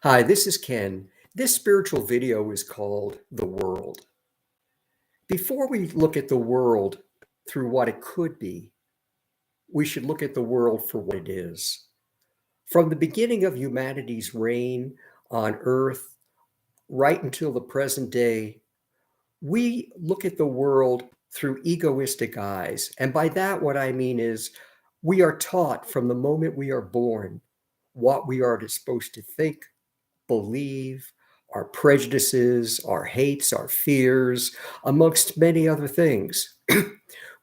Hi, this is Ken. This spiritual video is called The World. Before we look at the world through what it could be, we should look at the world for what it is. From the beginning of humanity's reign on Earth right until the present day, we look at the world through egoistic eyes. And by that, what I mean is we are taught from the moment we are born what we are supposed to think, believe, our prejudices, our hates, our fears, amongst many other things.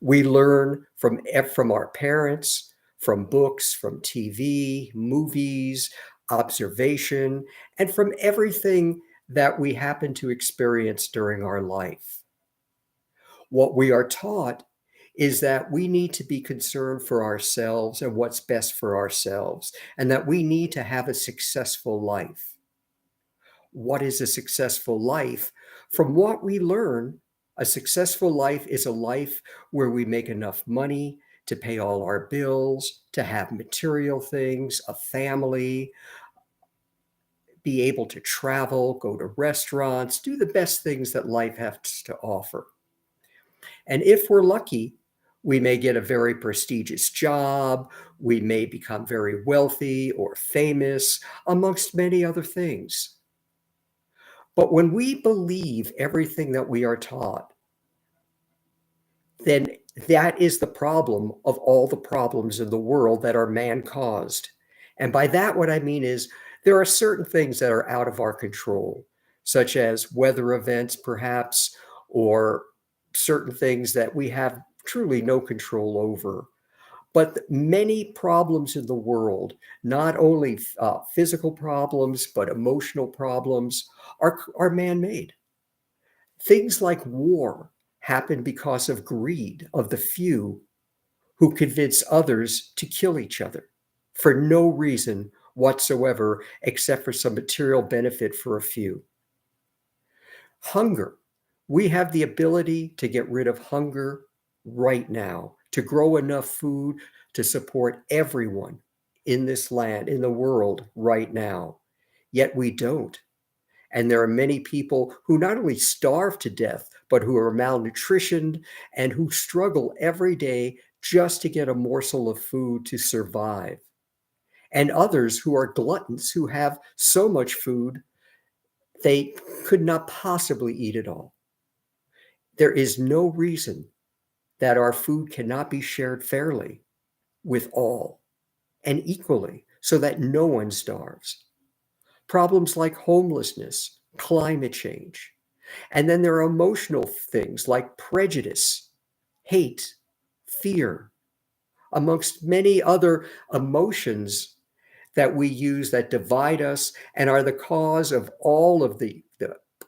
We learn from our parents, from books, from TV, movies, observation, and from everything that we happen to experience during our life. What we are taught is that we need to be concerned for ourselves and what's best for ourselves, and that we need to have a successful life. What is a successful life? From what we learn, a successful life is a life where we make enough money to pay all our bills, to have material things, a family, be able to travel, go to restaurants, do the best things that life has to offer. And if we're lucky, we may get a very prestigious job, we may become very wealthy or famous, amongst many other things. But when we believe everything that we are taught, then that is the problem of all the problems in the world that are man caused. And by that, what I mean is there are certain things that are out of our control, such as weather events, perhaps, or certain things that we have truly no control over. But many problems in the world, not only physical problems, but emotional problems, are man made. Things like war happen because of greed of the few who convince others to kill each other for no reason whatsoever except for some material benefit for a few. Hunger. We have the ability to get rid of hunger right now, to grow enough food to support everyone in this land, in the world right now. Yet we don't. And there are many people who not only starve to death, but who are malnutritioned and who struggle every day just to get a morsel of food to survive. And others who are gluttons, who have so much food, they could not possibly eat it all. There is no reason that our food cannot be shared fairly with all and equally so that no one starves. Problems like homelessness, climate change, and then there are emotional things like prejudice, hate, fear, amongst many other emotions that we use that divide us and are the cause of all of the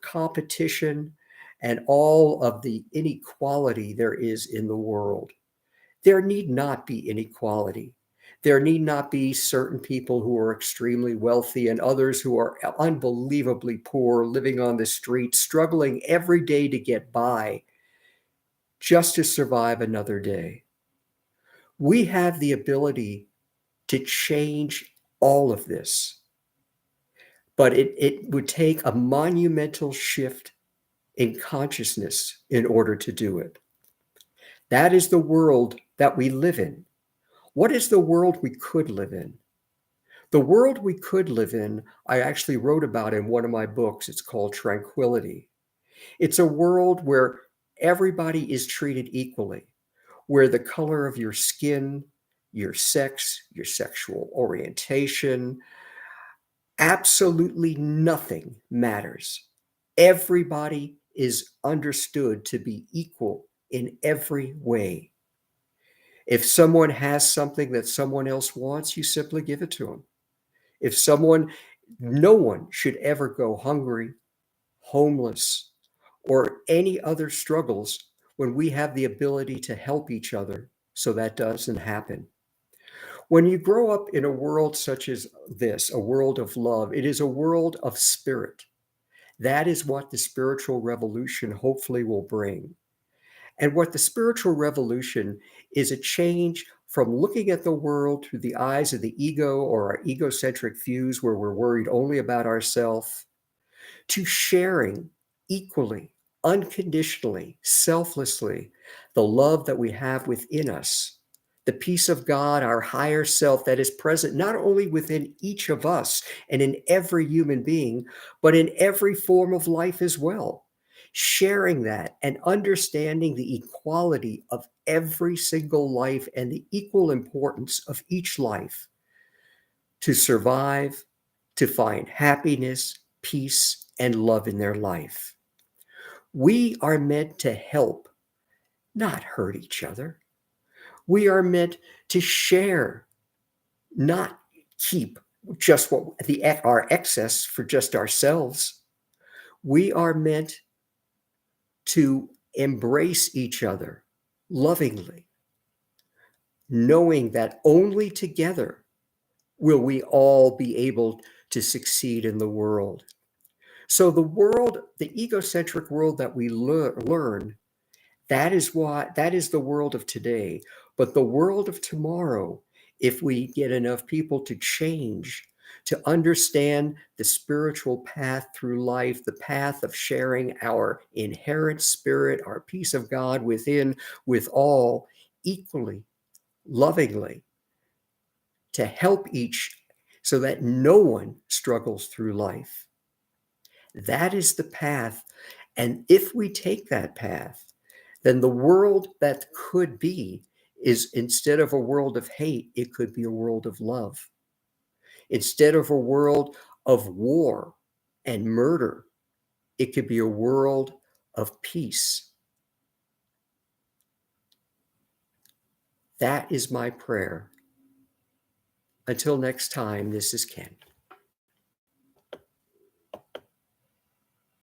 competition and all of the inequality there is in the world. There need not be inequality. There need not be certain people who are extremely wealthy and others who are unbelievably poor, living on the streets, struggling every day to get by just to survive another day. We have the ability to change all of this, but it would take a monumental shift in consciousness in order to do it. That is the world that we live in. What is the world we could live in? The world we could live in, I actually wrote about in one of my books. It's called Tranquility. It's a world where everybody is treated equally, where the color of your skin, your sex, your sexual orientation, absolutely nothing matters. Everybody is understood to be equal in every way. If someone has something that someone else wants, you simply give it to them. If someone, no one should ever go hungry, homeless, or any other struggles when we have the ability to help each other so that doesn't happen. When you grow up in a world such as this, a world of love, it is a world of spirit. That is what the spiritual revolution hopefully will bring. And what the spiritual revolution is a change from looking at the world through the eyes of the ego or our egocentric views where we're worried only about ourselves, to sharing equally, unconditionally, selflessly, the love that we have within us, the peace of God, our higher self that is present not only within each of us and in every human being, but in every form of life as well. Sharing that and understanding the equality of every single life and the equal importance of each life to survive, to find happiness, peace, and love in their life. We are meant to help, not hurt each other. We are meant to share, not keep just what our excess for just ourselves. We are meant to embrace each other lovingly, knowing that only together will we all be able to succeed in the world. So the world, the egocentric world that we learn, that is the world of today. But the world of tomorrow, if we get enough people to change, to understand the spiritual path through life, the path of sharing our inherent spirit, our peace of God within, with all, equally, lovingly, to help each so that no one struggles through life. That is the path. And if we take that path, then the world that could be is, instead of a world of hate, it could be a world of love. Instead of a world of war and murder, it could be a world of peace. That is my prayer. Until next time, this is Ken.